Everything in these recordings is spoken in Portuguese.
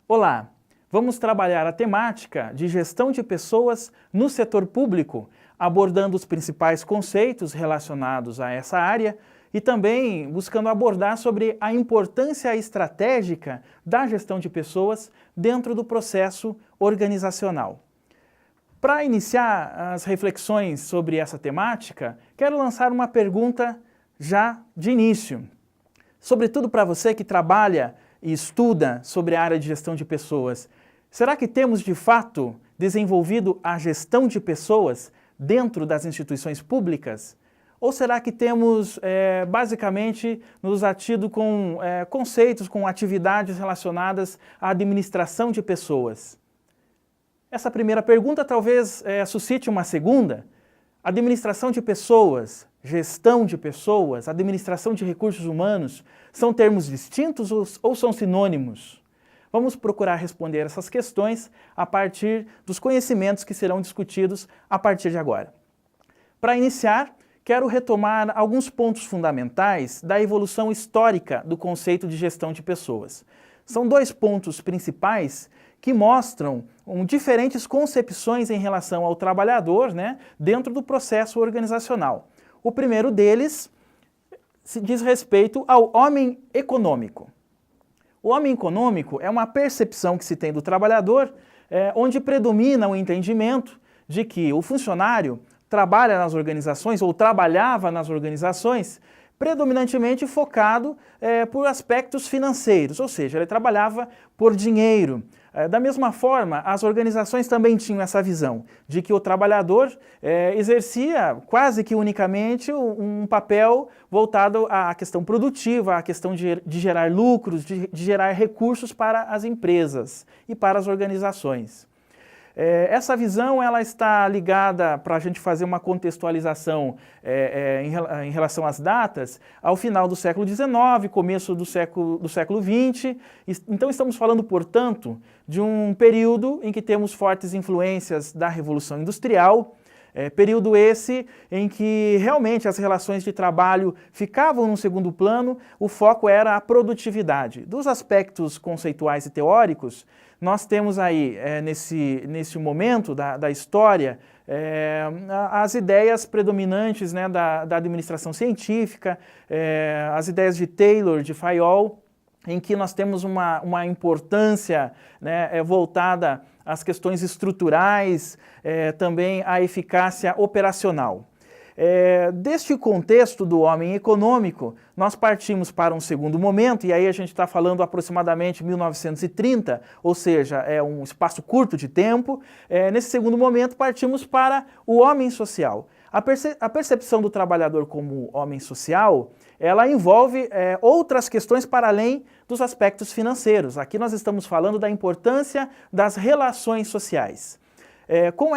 Olá, vamos trabalhar a temática de gestão de pessoas no setor público, abordando os principais conceitos relacionados a essa área e também buscando abordar sobre a importância estratégica da gestão de pessoas dentro do processo organizacional. Para iniciar as reflexões sobre essa temática, quero lançar uma pergunta já de início. Sobretudo para você que trabalha e estuda sobre a área de gestão de pessoas, será que temos de fato desenvolvido a gestão de pessoas dentro das instituições públicas? Ou será que temos basicamente nos atido com conceitos, com atividades relacionadas à administração de pessoas? Essa primeira pergunta talvez suscite uma segunda. Administração de pessoas, gestão de pessoas, administração de recursos humanos, são termos distintos ou são sinônimos? Vamos procurar responder essas questões a partir dos conhecimentos que serão discutidos a partir de agora. Para iniciar, quero retomar alguns pontos fundamentais da evolução histórica do conceito de gestão de pessoas. São dois pontos principais que mostram diferentes concepções em relação ao trabalhador, dentro do processo organizacional. O primeiro deles se diz respeito ao homem econômico. O homem econômico é uma percepção que se tem do trabalhador, onde predomina o entendimento de que o funcionário trabalha nas organizações ou trabalhava nas organizações predominantemente focado por aspectos financeiros, ou seja, ele trabalhava por dinheiro. Da mesma forma, as organizações também tinham essa visão de que o trabalhador exercia quase que unicamente um papel voltado à questão produtiva, à questão de gerar lucros, de gerar recursos para as empresas e para as organizações. Essa visão ela está ligada, para a gente fazer uma contextualização em relação às datas, ao final do século XIX, começo do século XX. Então estamos falando, portanto, de um período em que temos fortes influências da Revolução Industrial, período esse em que realmente as relações de trabalho ficavam no segundo plano, o foco era a produtividade. Dos aspectos conceituais e teóricos, nós temos aí, nesse momento da história, as ideias predominantes da administração científica, as ideias de Taylor, de Fayol, em que nós temos uma importância voltada às questões estruturais, também à eficácia operacional. Deste contexto do homem econômico, nós partimos para um segundo momento, e aí a gente está falando aproximadamente 1930, ou seja, é um espaço curto de tempo. Nesse segundo momento, partimos para o homem social. A percepção do trabalhador como homem social, ela envolve outras questões para além dos aspectos financeiros. Aqui nós estamos falando da importância das relações sociais. Com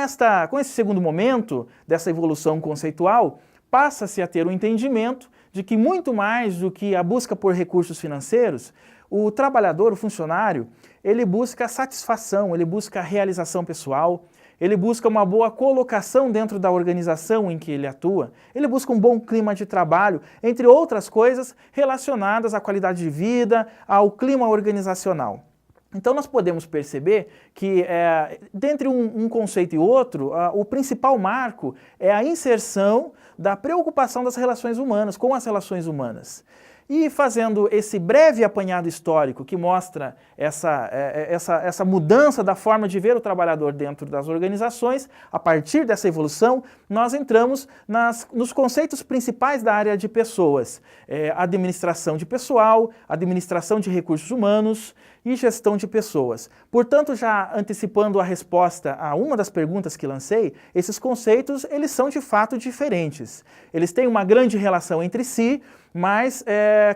esse segundo momento dessa evolução conceitual, passa-se a ter o entendimento de que muito mais do que a busca por recursos financeiros, o trabalhador, o funcionário, ele busca satisfação, ele busca realização pessoal, ele busca uma boa colocação dentro da organização em que ele atua, ele busca um bom clima de trabalho, entre outras coisas relacionadas à qualidade de vida, ao clima organizacional. Então nós podemos perceber que, dentre um conceito e outro, o principal marco é a inserção da preocupação das relações humanas, com as relações humanas. E fazendo esse breve apanhado histórico que mostra essa mudança da forma de ver o trabalhador dentro das organizações, a partir dessa evolução, nós entramos nos conceitos principais da área de pessoas. Administração de pessoal, administração de recursos humanos e gestão de pessoas. Portanto, já antecipando a resposta a uma das perguntas que lancei, esses conceitos eles são de fato diferentes. Eles têm uma grande relação entre si, mas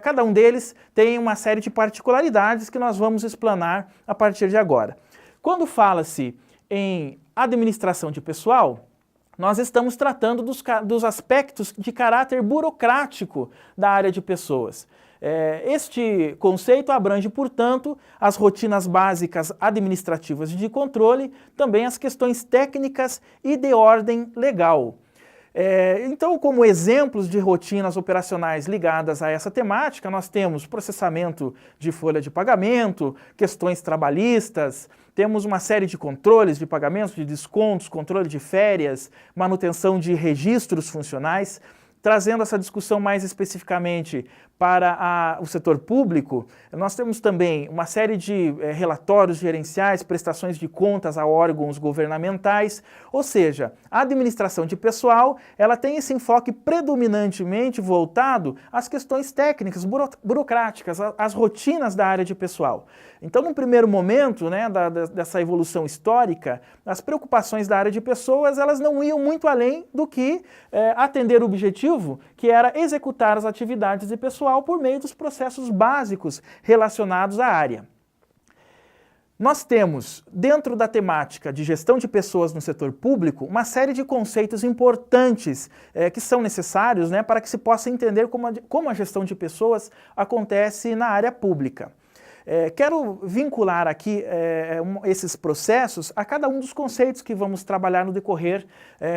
cada um deles tem uma série de particularidades que nós vamos explanar a partir de agora. Quando fala-se em administração de pessoal, nós estamos tratando dos aspectos de caráter burocrático da área de pessoas. Este conceito abrange, portanto, as rotinas básicas administrativas de controle, também as questões técnicas e de ordem legal. Então, como exemplos de rotinas operacionais ligadas a essa temática, nós temos processamento de folha de pagamento, questões trabalhistas, temos uma série de controles de pagamentos, de descontos, controle de férias, manutenção de registros funcionais. Trazendo essa discussão mais especificamente para o setor público, nós temos também uma série de relatórios gerenciais, prestações de contas a órgãos governamentais, ou seja, a administração de pessoal, ela tem esse enfoque predominantemente voltado às questões técnicas, burocráticas, às rotinas da área de pessoal. Então, num primeiro momento, né, dessa evolução histórica, as preocupações da área de pessoas, elas não iam muito além do que atender o objetivo, que era executar as atividades de pessoal por meio dos processos básicos relacionados à área. Nós temos, dentro da temática de gestão de pessoas no setor público, uma série de conceitos importantes que são necessários, né, para que se possa entender como a gestão de pessoas acontece na área pública. Quero vincular aqui esses processos a cada um dos conceitos que vamos trabalhar no decorrer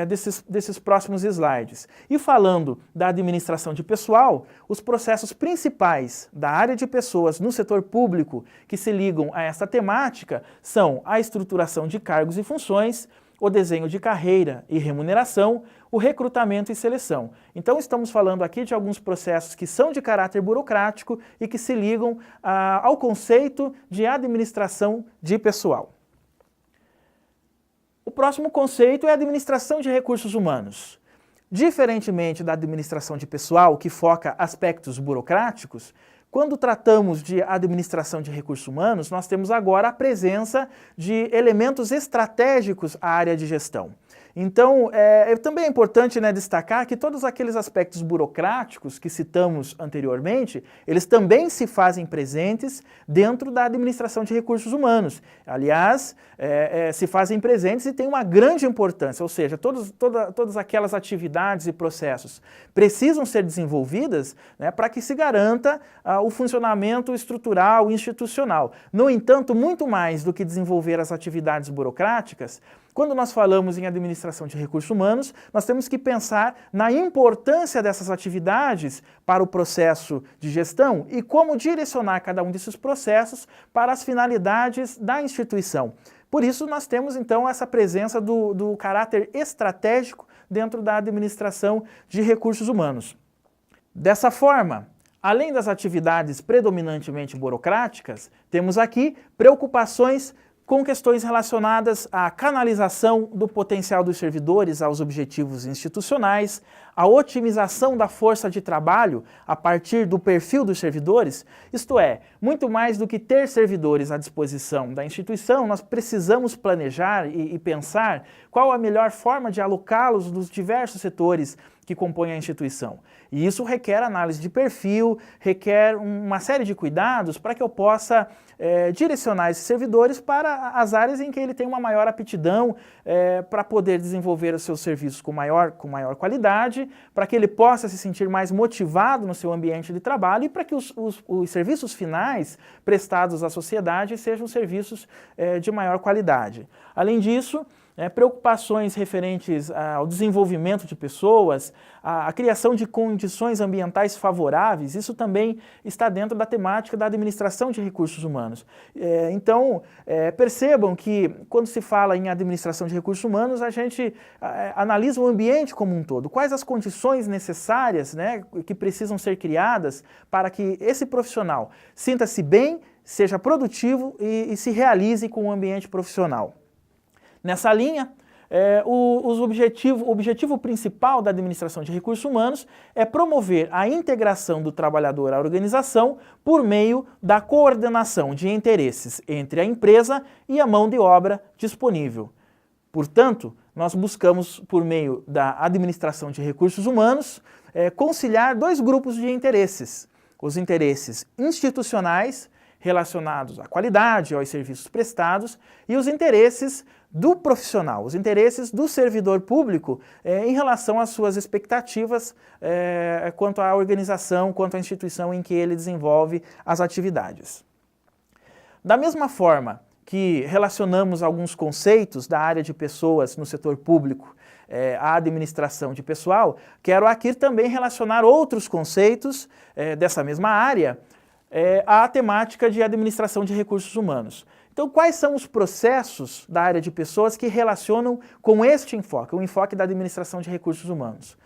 desses próximos slides. E falando da administração de pessoal, os processos principais da área de pessoas no setor público que se ligam a essa temática são a estruturação de cargos e funções, o desenho de carreira e remuneração, o recrutamento e seleção. Então estamos falando aqui de alguns processos que são de caráter burocrático e que se ligam ao conceito de administração de pessoal. O próximo conceito é a administração de recursos humanos. Diferentemente da administração de pessoal, que foca aspectos burocráticos, quando tratamos de administração de recursos humanos, nós temos agora a presença de elementos estratégicos à área de gestão. Então, também é importante, né, destacar que todos aqueles aspectos burocráticos que citamos anteriormente, eles também se fazem presentes dentro da administração de recursos humanos. Aliás, se fazem presentes e têm uma grande importância, ou seja, todas aquelas atividades e processos precisam ser desenvolvidas, né, para que se garanta o funcionamento estrutural e institucional. No entanto, muito mais do que desenvolver as atividades burocráticas, quando nós falamos em administração de recursos humanos, nós temos que pensar na importância dessas atividades para o processo de gestão e como direcionar cada um desses processos para as finalidades da instituição. Por isso, nós temos então essa presença do caráter estratégico dentro da administração de recursos humanos. Dessa forma, além das atividades predominantemente burocráticas, temos aqui preocupações com questões relacionadas à canalização do potencial dos servidores aos objetivos institucionais, a otimização da força de trabalho a partir do perfil dos servidores, isto é, muito mais do que ter servidores à disposição da instituição, nós precisamos planejar e pensar qual a melhor forma de alocá-los nos diversos setores que compõem a instituição. E isso requer análise de perfil, requer uma série de cuidados para que eu possa direcionar esses servidores para as áreas em que ele tem uma maior aptidão para poder desenvolver os seus serviços com maior qualidade, para que ele possa se sentir mais motivado no seu ambiente de trabalho e para que os serviços finais prestados à sociedade sejam serviços de maior qualidade. Além disso, preocupações referentes ao desenvolvimento de pessoas, a criação de condições ambientais favoráveis, isso também está dentro da temática da administração de recursos humanos. Então, percebam que quando se fala em administração de recursos humanos, a gente analisa o ambiente como um todo. Quais as condições necessárias, né, que precisam ser criadas para que esse profissional sinta-se bem, seja produtivo e se realize com o ambiente profissional. Nessa linha, o objetivo principal da administração de recursos humanos é promover a integração do trabalhador à organização por meio da coordenação de interesses entre a empresa e a mão de obra disponível. Portanto, nós buscamos, por meio da administração de recursos humanos, conciliar dois grupos de interesses: os interesses institucionais, relacionados à qualidade, aos serviços prestados, e os interesses do profissional, os interesses do servidor público em relação às suas expectativas quanto à organização, quanto à instituição em que ele desenvolve as atividades. Da mesma forma que relacionamos alguns conceitos da área de pessoas no setor público a administração de pessoal, quero aqui também relacionar outros conceitos dessa mesma área à temática de administração de recursos humanos. Então, quais são os processos da área de pessoas que relacionam com este enfoque, o enfoque da administração de recursos humanos?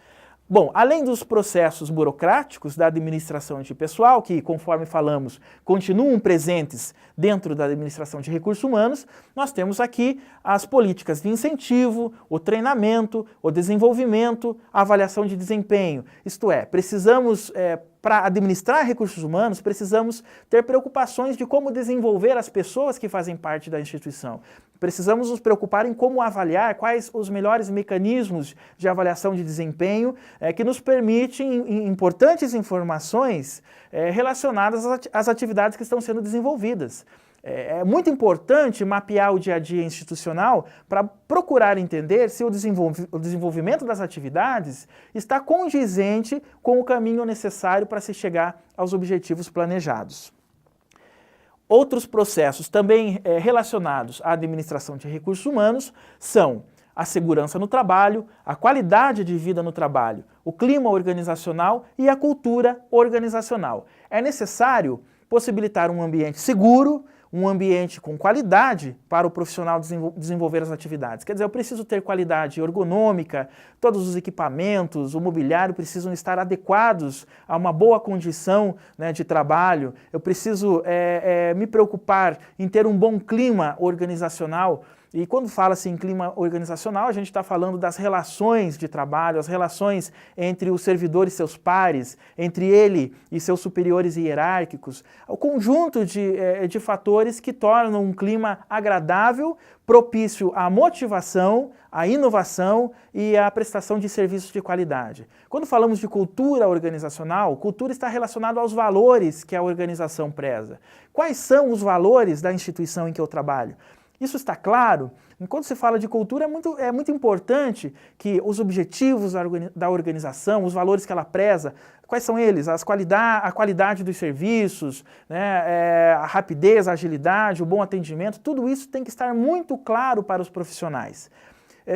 Bom, além dos processos burocráticos da administração de pessoal, que, conforme falamos, continuam presentes dentro da administração de recursos humanos, nós temos aqui as políticas de incentivo, o treinamento, o desenvolvimento, a avaliação de desempenho. Isto é, precisamos, para administrar recursos humanos, precisamos ter preocupações de como desenvolver as pessoas que fazem parte da instituição. Precisamos nos preocupar em como avaliar, quais os melhores mecanismos de avaliação de desempenho que nos permitem importantes informações relacionadas às atividades que estão sendo desenvolvidas. É muito importante mapear o dia a dia institucional para procurar entender se o desenvolvimento das atividades está condizente com o caminho necessário para se chegar aos objetivos planejados. Outros processos também relacionados à administração de recursos humanos são a segurança no trabalho, a qualidade de vida no trabalho, o clima organizacional e a cultura organizacional. É necessário possibilitar um ambiente seguro, um ambiente com qualidade para o profissional desenvolver as atividades. Quer dizer, eu preciso ter qualidade ergonômica, todos os equipamentos, o mobiliário precisam estar adequados a uma boa condição, né, de trabalho. Eu preciso me preocupar em ter um bom clima organizacional. E quando fala-se em clima organizacional, a gente está falando das relações de trabalho, as relações entre o servidor e seus pares, entre ele e seus superiores hierárquicos, o conjunto de fatores que tornam um clima agradável, propício à motivação, à inovação e à prestação de serviços de qualidade. Quando falamos de cultura organizacional, cultura está relacionada aos valores que a organização preza. Quais são os valores da instituição em que eu trabalho? Isso está claro? Quando se fala de cultura, é muito importante que os objetivos da organização, os valores que ela preza, quais são eles? A qualidade dos serviços, né, a rapidez, a agilidade, o bom atendimento, tudo isso tem que estar muito claro para os profissionais.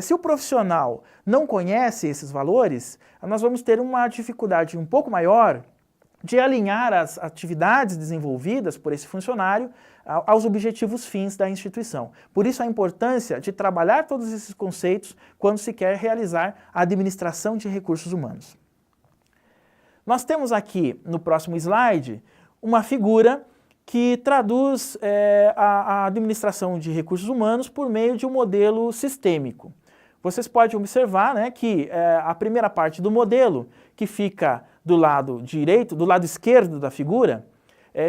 Se o profissional não conhece esses valores, nós vamos ter uma dificuldade um pouco maior de alinhar as atividades desenvolvidas por esse funcionário aos objetivos fins da instituição. Por isso a importância de trabalhar todos esses conceitos quando se quer realizar a administração de recursos humanos. Nós temos aqui no próximo slide uma figura que traduz a administração de recursos humanos por meio de um modelo sistêmico. Vocês podem observar, né, que a primeira parte do modelo, que fica do lado direito, do lado esquerdo da figura,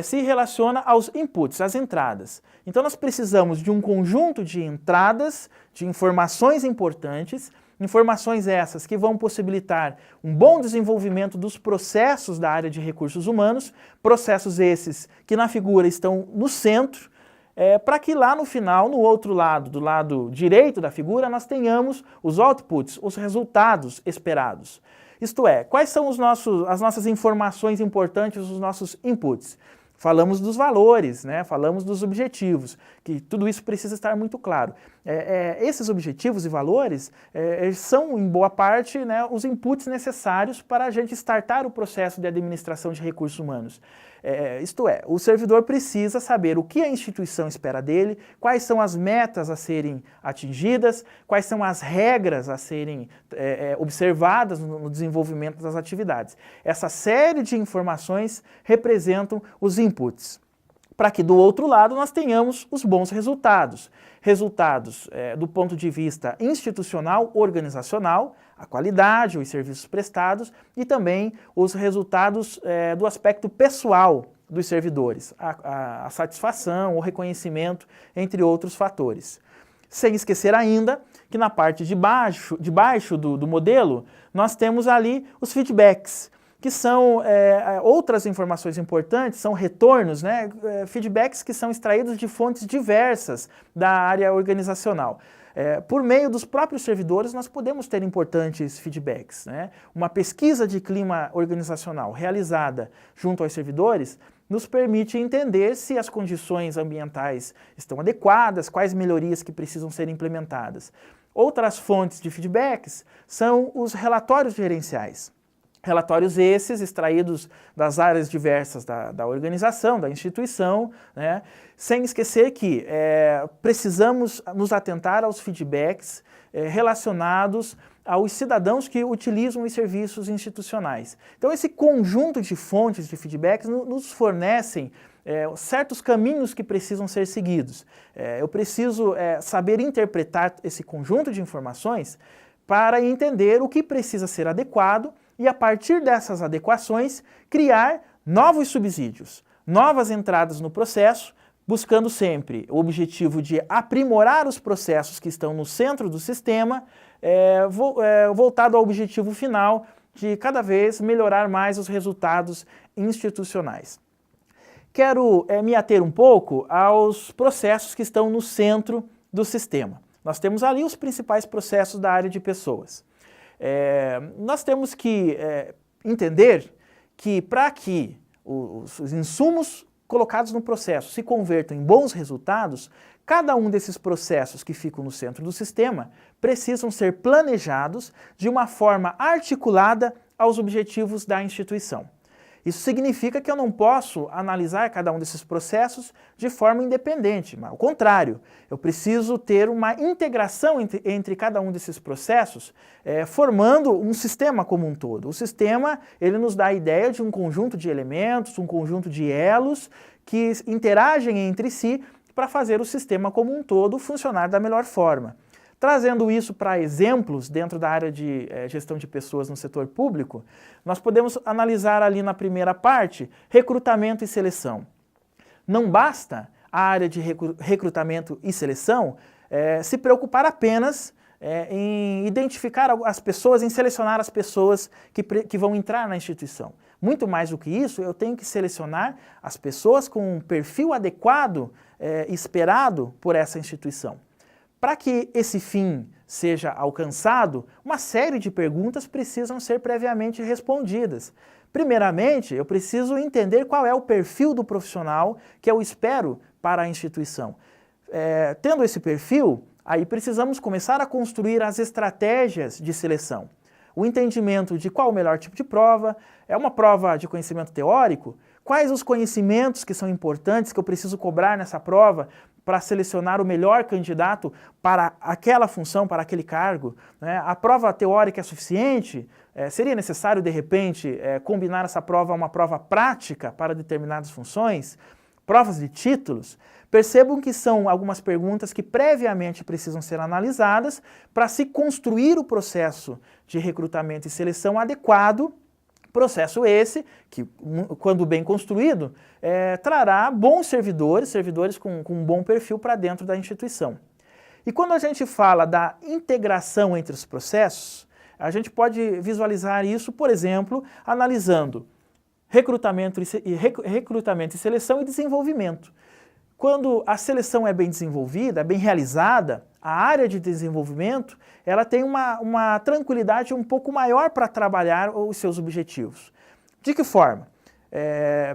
se relaciona aos inputs, às entradas. Então nós precisamos de um conjunto de entradas, de informações importantes, informações essas que vão possibilitar um bom desenvolvimento dos processos da área de recursos humanos, processos esses que na figura estão no centro, para que lá no final, no outro lado, do lado direito da figura, nós tenhamos os outputs, os resultados esperados. Isto é, quais são as nossas informações importantes, os nossos inputs? Falamos dos valores, né? Falamos dos objetivos, que tudo isso precisa estar muito claro. Esses objetivos e valores são, em boa parte, né, os inputs necessários para a gente startar o processo de administração de recursos humanos. Isto é, o servidor precisa saber o que a instituição espera dele, quais são as metas a serem atingidas, quais são as regras a serem observadas no desenvolvimento das atividades. Essa série de informações representam os inputs, para que do outro lado nós tenhamos os bons resultados. Resultados do ponto de vista institucional, organizacional, a qualidade, os serviços prestados e também os resultados do aspecto pessoal dos servidores, a satisfação, o reconhecimento, entre outros fatores. Sem esquecer ainda que na parte de baixo do modelo nós temos ali os feedbacks, que são outras informações importantes, são retornos, né, feedbacks que são extraídos de fontes diversas da área organizacional. Por meio dos próprios servidores, nós podemos ter importantes feedbacks, né? Uma pesquisa de clima organizacional realizada junto aos servidores nos permite entender se as condições ambientais estão adequadas, quais melhorias que precisam ser implementadas. Outras fontes de feedbacks são os relatórios gerenciais. Relatórios esses extraídos das áreas diversas da organização, da instituição, né? Sem esquecer que precisamos nos atentar aos feedbacks relacionados aos cidadãos que utilizam os serviços institucionais. Então esse conjunto de fontes de feedbacks nos fornecem certos caminhos que precisam ser seguidos. Eu preciso saber interpretar esse conjunto de informações para entender o que precisa ser adequado e, a partir dessas adequações, criar novos subsídios, novas entradas no processo, buscando sempre o objetivo de aprimorar os processos que estão no centro do sistema, voltado ao objetivo final de cada vez melhorar mais os resultados institucionais. Quero me ater um pouco aos processos que estão no centro do sistema. Nós temos ali os principais processos da área de pessoas. Nós temos que entender que para que os insumos colocados no processo se convertam em bons resultados, cada um desses processos que ficam no centro do sistema precisam ser planejados de uma forma articulada aos objetivos da instituição. Isso significa que eu não posso analisar cada um desses processos de forma independente, mas ao contrário, eu preciso ter uma integração entre cada um desses processos, formando um sistema como um todo. O sistema, ele nos dá a ideia de um conjunto de elementos, um conjunto de elos que interagem entre si para fazer o sistema como um todo funcionar da melhor forma. Trazendo isso para exemplos dentro da área de gestão de pessoas no setor público, nós podemos analisar ali na primeira parte, recrutamento e seleção. Não basta a área de recrutamento e seleção se preocupar apenas em identificar as pessoas, em selecionar as pessoas que vão entrar na instituição. Muito mais do que isso, eu tenho que selecionar as pessoas com um perfil adequado esperado por essa instituição. Para que esse fim seja alcançado, uma série de perguntas precisam ser previamente respondidas. Primeiramente, eu preciso entender qual é o perfil do profissional que eu espero para a instituição. Tendo esse perfil, aí precisamos começar a construir as estratégias de seleção. O entendimento de qual o melhor tipo de prova, é uma prova de conhecimento teórico, quais os conhecimentos que são importantes que eu preciso cobrar nessa prova para selecionar o melhor candidato para aquela função, para aquele cargo, né? A prova teórica é suficiente? Seria necessário, de repente, combinar essa prova a uma prova prática para determinadas funções? Provas de títulos? Percebam que são algumas perguntas que previamente precisam ser analisadas para se construir o processo de recrutamento e seleção adequado. Processo esse que, quando bem construído, trará bons servidores com um bom perfil para dentro da instituição. E quando a gente fala da integração entre os processos, a gente pode visualizar isso, por exemplo, analisando recrutamento e seleção e desenvolvimento. Quando a seleção é bem desenvolvida, bem realizada, a área de desenvolvimento ela tem uma tranquilidade um pouco maior para trabalhar os seus objetivos. De que forma?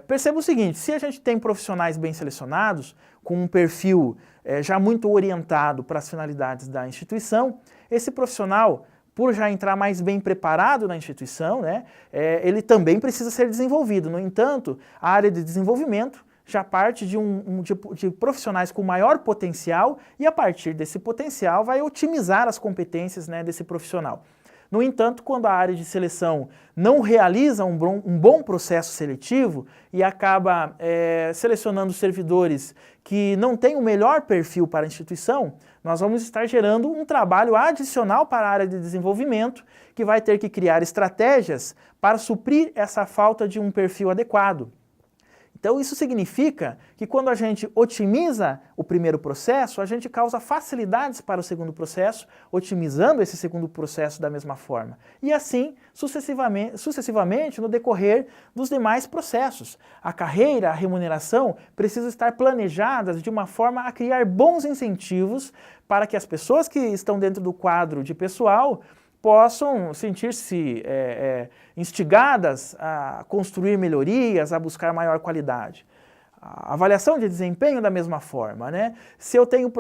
Perceba o seguinte, se a gente tem profissionais bem selecionados, com um perfil já muito orientado para as finalidades da instituição, esse profissional, por já entrar mais bem preparado na instituição, né, ele também precisa ser desenvolvido. No entanto, a área de desenvolvimento já parte de profissionais com maior potencial e, a partir desse potencial, vai otimizar as competências, né, desse profissional. No entanto, quando a área de seleção não realiza um bom processo seletivo e acaba selecionando servidores que não têm o melhor perfil para a instituição, nós vamos estar gerando um trabalho adicional para a área de desenvolvimento, que vai ter que criar estratégias para suprir essa falta de um perfil adequado. Então isso significa que quando a gente otimiza o primeiro processo, a gente causa facilidades para o segundo processo, otimizando esse segundo processo da mesma forma. E assim, sucessivamente no decorrer dos demais processos. A carreira, a remuneração precisam estar planejadas de uma forma a criar bons incentivos para que as pessoas que estão dentro do quadro de pessoal possam sentir-se instigadas a construir melhorias, a buscar maior qualidade. A avaliação de desempenho da mesma forma, né? Se eu tenho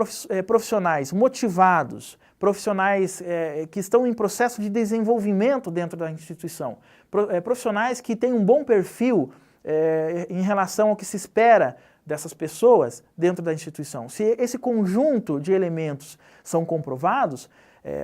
profissionais motivados profissionais que estão em processo de desenvolvimento dentro da instituição, profissionais que têm um bom perfil em relação ao que se espera dessas pessoas dentro da instituição. Se esse conjunto de elementos são comprovados,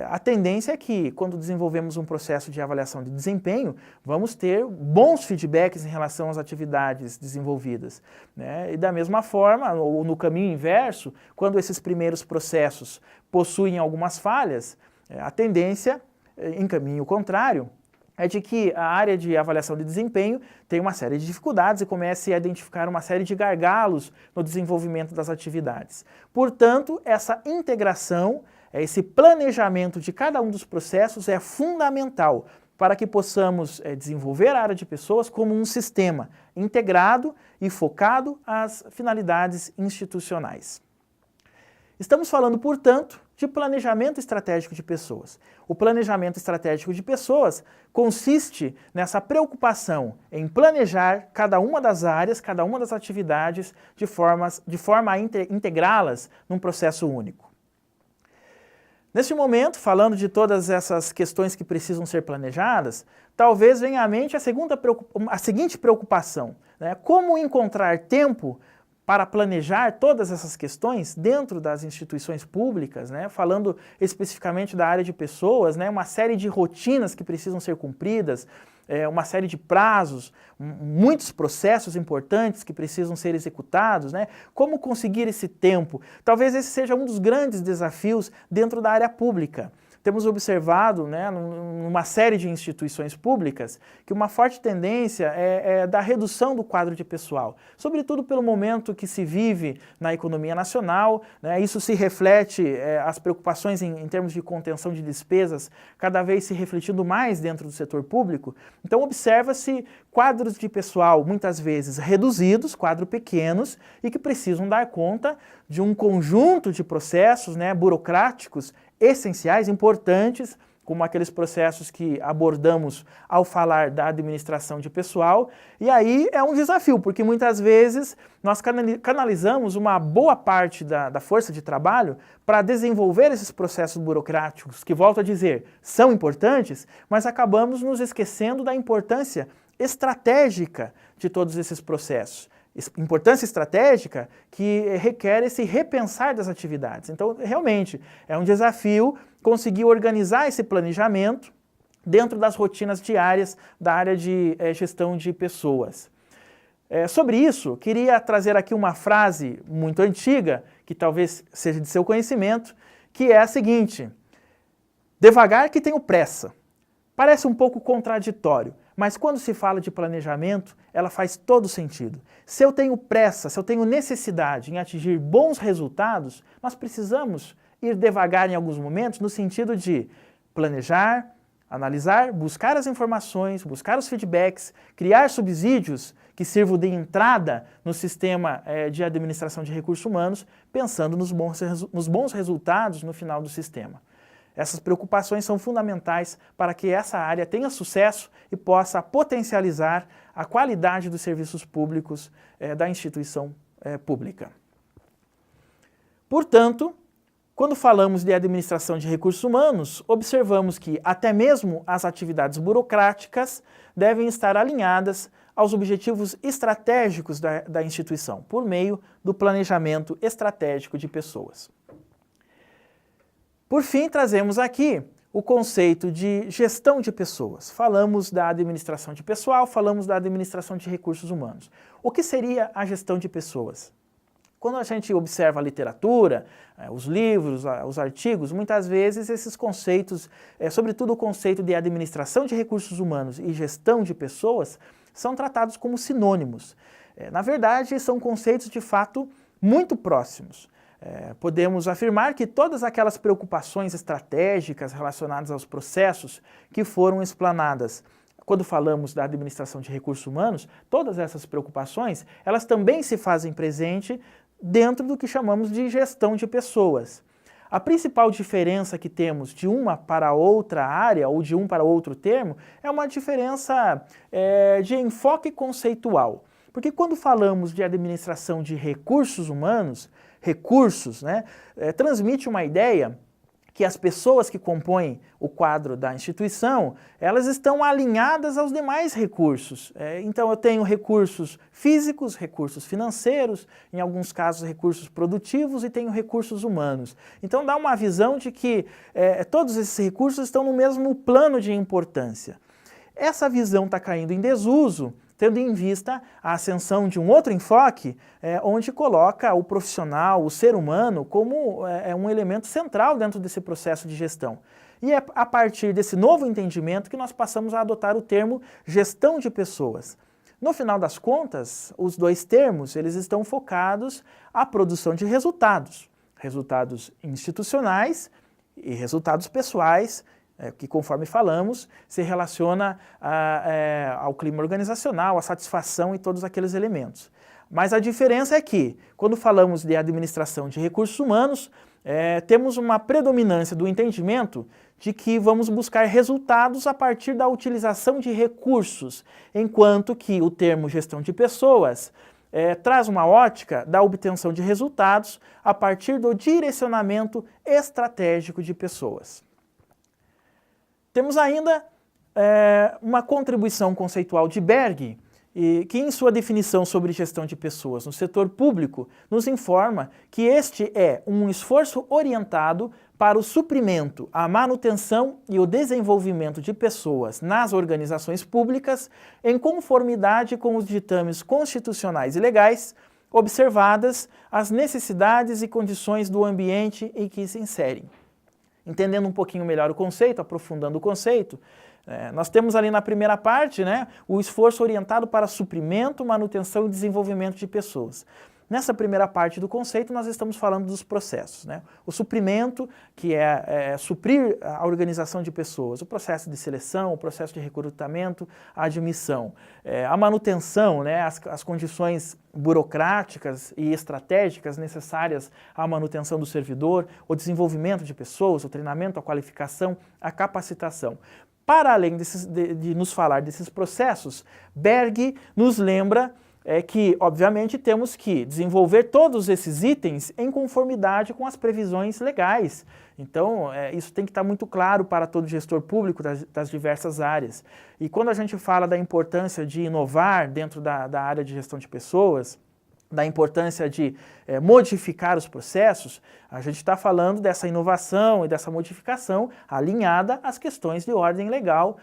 a tendência é que, quando desenvolvemos um processo de avaliação de desempenho, vamos ter bons feedbacks em relação às atividades desenvolvidas, né? E da mesma forma, ou no caminho inverso, quando esses primeiros processos possuem algumas falhas, a tendência, em caminho contrário, é de que a área de avaliação de desempenho tem uma série de dificuldades e comece a identificar uma série de gargalos no desenvolvimento das atividades. Portanto, essa integração, esse planejamento de cada um dos processos é fundamental para que possamos desenvolver a área de pessoas como um sistema integrado e focado às finalidades institucionais. Estamos falando, portanto, de planejamento estratégico de pessoas. O planejamento estratégico de pessoas consiste nessa preocupação em planejar cada uma das áreas, cada uma das atividades de forma a integrá-las num processo único. Neste momento, falando de todas essas questões que precisam ser planejadas, talvez venha à mente a seguinte preocupação, né? Como encontrar tempo para planejar todas essas questões dentro das instituições públicas, né? Falando especificamente da área de pessoas, né? Uma série de rotinas que precisam ser cumpridas, uma série de prazos, muitos processos importantes que precisam ser executados, né? Como conseguir esse tempo? Talvez esse seja um dos grandes desafios dentro da área pública. Temos observado, né, numa série de instituições públicas, que uma forte tendência é da redução do quadro de pessoal, sobretudo pelo momento que se vive na economia nacional, né? Isso se reflete, as preocupações em termos de contenção de despesas, cada vez se refletindo mais dentro do setor público. Então observa-se quadros de pessoal muitas vezes reduzidos, quadros pequenos, e que precisam dar conta de um conjunto de processos, né, burocráticos essenciais, importantes, como aqueles processos que abordamos ao falar da administração de pessoal. E aí é um desafio, porque muitas vezes nós canalizamos uma boa parte da força de trabalho para desenvolver esses processos burocráticos, que, volto a dizer, são importantes, mas acabamos nos esquecendo da importância estratégica de todos esses processos. Importância estratégica que requer esse repensar das atividades. Então, realmente, é um desafio conseguir organizar esse planejamento dentro das rotinas diárias da área de gestão de pessoas. Sobre isso, queria trazer aqui uma frase muito antiga, que talvez seja de seu conhecimento, que é a seguinte: devagar que tenho pressa. Parece um pouco contraditório, mas quando se fala de planejamento, ela faz todo sentido. Se eu tenho pressa, se eu tenho necessidade em atingir bons resultados, nós precisamos ir devagar em alguns momentos, no sentido de planejar, analisar, buscar as informações, buscar os feedbacks, criar subsídios que sirvam de entrada no sistema de administração de recursos humanos, pensando nos bons resultados no final do sistema. Essas preocupações são fundamentais para que essa área tenha sucesso e possa potencializar a qualidade dos serviços públicos da instituição pública. Portanto, quando falamos de administração de recursos humanos, observamos que até mesmo as atividades burocráticas devem estar alinhadas aos objetivos estratégicos da instituição, por meio do planejamento estratégico de pessoas. Por fim, trazemos aqui o conceito de gestão de pessoas. Falamos da administração de pessoal, falamos da administração de recursos humanos. O que seria a gestão de pessoas? Quando a gente observa a literatura, os livros, os artigos, muitas vezes esses conceitos, sobretudo o conceito de administração de recursos humanos e gestão de pessoas, são tratados como sinônimos. Na verdade, são conceitos de fato muito próximos. Podemos afirmar que todas aquelas preocupações estratégicas relacionadas aos processos que foram explanadas quando falamos da administração de recursos humanos, todas essas preocupações, elas também se fazem presente dentro do que chamamos de gestão de pessoas. A principal diferença que temos de uma para outra área ou de um para outro termo é uma diferença de enfoque conceitual. Porque quando falamos de administração de recursos humanos, recursos, né, transmite uma ideia que as pessoas que compõem o quadro da instituição, elas estão alinhadas aos demais recursos. Então eu tenho recursos físicos, recursos financeiros, em alguns casos recursos produtivos e tenho recursos humanos. Então dá uma visão de que todos esses recursos estão no mesmo plano de importância. Essa visão está caindo em desuso, tendo em vista a ascensão de um outro enfoque, onde coloca o profissional, o ser humano, como um elemento central dentro desse processo de gestão. E é a partir desse novo entendimento que nós passamos a adotar o termo gestão de pessoas. No final das contas, os dois termos eles estão focados à produção de resultados, resultados institucionais e resultados pessoais, que, conforme falamos, se relaciona ao clima organizacional, à satisfação e todos aqueles elementos. Mas a diferença é que, quando falamos de administração de recursos humanos, temos uma predominância do entendimento de que vamos buscar resultados a partir da utilização de recursos, enquanto que o termo gestão de pessoas traz uma ótica da obtenção de resultados a partir do direcionamento estratégico de pessoas. Temos ainda uma contribuição conceitual de Berg, que em sua definição sobre gestão de pessoas no setor público, nos informa que este é um esforço orientado para o suprimento, a manutenção e o desenvolvimento de pessoas nas organizações públicas em conformidade com os ditames constitucionais e legais, observadas as necessidades e condições do ambiente em que se inserem. Entendendo um pouquinho melhor o conceito, aprofundando o conceito, nós temos ali na primeira parte, o esforço orientado para suprimento, manutenção e desenvolvimento de pessoas. Nessa primeira parte do conceito, nós estamos falando dos processos. O suprimento, que é suprir a organização de pessoas, o processo de seleção, o processo de recrutamento, a admissão. A manutenção, as condições burocráticas e estratégicas necessárias à manutenção do servidor, o desenvolvimento de pessoas, o treinamento, a qualificação, a capacitação. Para além de nos falar desses processos, Berg nos lembra que, obviamente, temos que desenvolver todos esses itens em conformidade com as previsões legais. Então, isso tem que estar muito claro para todo gestor público das diversas áreas. E quando a gente fala da importância de inovar dentro da área de gestão de pessoas, da importância de modificar os processos, a gente está falando dessa inovação e dessa modificação alinhada às questões de ordem legal,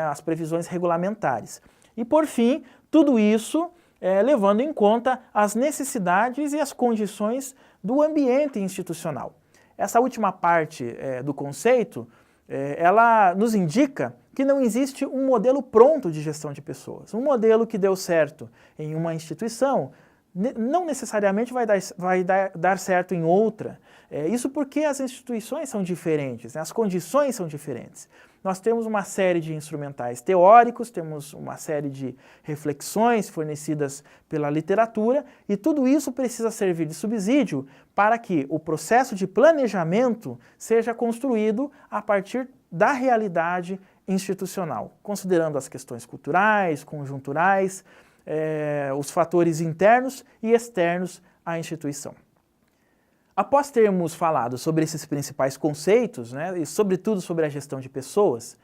às previsões regulamentares. E, por fim, tudo isso levando em conta as necessidades e as condições do ambiente institucional. Essa última parte do conceito, ela nos indica que não existe um modelo pronto de gestão de pessoas. Um modelo que deu certo em uma instituição não necessariamente vai dar certo em outra. Isso porque as instituições são diferentes, as condições são diferentes. Nós temos uma série de instrumentais teóricos, temos uma série de reflexões fornecidas pela literatura e tudo isso precisa servir de subsídio para que o processo de planejamento seja construído a partir da realidade institucional, considerando as questões culturais, conjunturais, os fatores internos e externos à instituição. Após termos falado sobre esses principais conceitos, e sobretudo sobre a gestão de pessoas,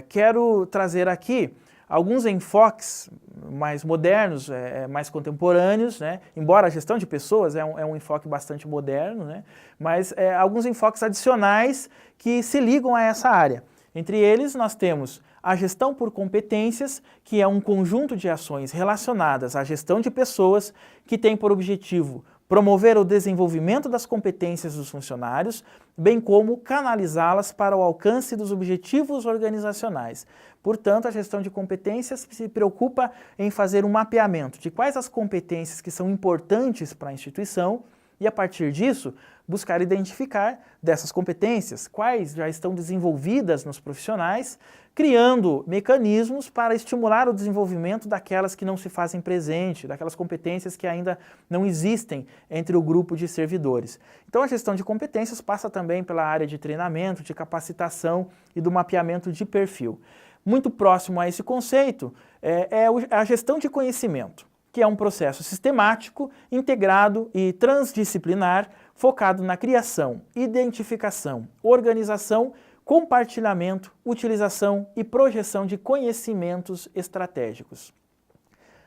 quero trazer aqui alguns enfoques mais modernos, mais contemporâneos, embora a gestão de pessoas é um enfoque bastante moderno, mas alguns enfoques adicionais que se ligam a essa área. Entre eles, nós temos a gestão por competências, que é um conjunto de ações relacionadas à gestão de pessoas que tem por objetivo promover o desenvolvimento das competências dos funcionários, bem como canalizá-las para o alcance dos objetivos organizacionais. Portanto, a gestão de competências se preocupa em fazer um mapeamento de quais as competências que são importantes para a instituição e, a partir disso, buscar identificar dessas competências quais já estão desenvolvidas nos profissionais, criando mecanismos para estimular o desenvolvimento daquelas que não se fazem presente, daquelas competências que ainda não existem entre o grupo de servidores. Então a gestão de competências passa também pela área de treinamento, de capacitação e do mapeamento de perfil. Muito próximo a esse conceito é a gestão de conhecimento, que é um processo sistemático, integrado e transdisciplinar, focado na criação, identificação, organização, compartilhamento, utilização e projeção de conhecimentos estratégicos.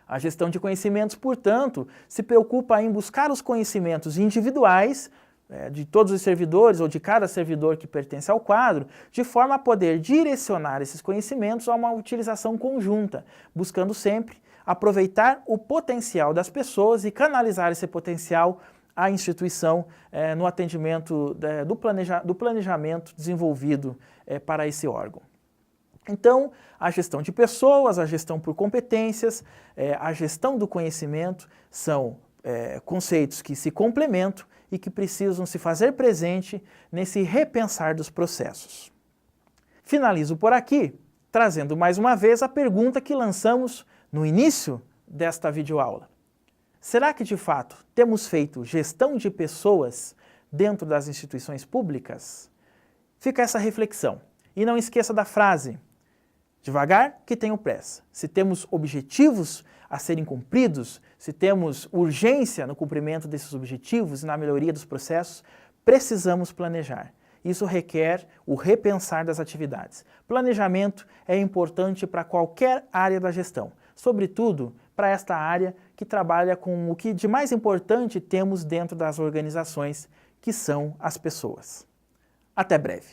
A gestão de conhecimentos, portanto, se preocupa em buscar os conhecimentos individuais de todos os servidores ou de cada servidor que pertence ao quadro, de forma a poder direcionar esses conhecimentos a uma utilização conjunta, buscando sempre aproveitar o potencial das pessoas e canalizar esse potencial à instituição no atendimento do planejamento desenvolvido para esse órgão. Então, a gestão de pessoas, a gestão por competências, a gestão do conhecimento são conceitos que se complementam e que precisam se fazer presente nesse repensar dos processos. Finalizo por aqui, trazendo mais uma vez a pergunta que lançamos no início desta videoaula. Será que, de fato, temos feito gestão de pessoas dentro das instituições públicas? Fica essa reflexão. E não esqueça da frase: devagar que tenho pressa. Se temos objetivos a serem cumpridos, se temos urgência no cumprimento desses objetivos e na melhoria dos processos, precisamos planejar. Isso requer o repensar das atividades. Planejamento é importante para qualquer área da gestão, sobretudo para esta área que trabalha com o que de mais importante temos dentro das organizações, que são as pessoas. Até breve.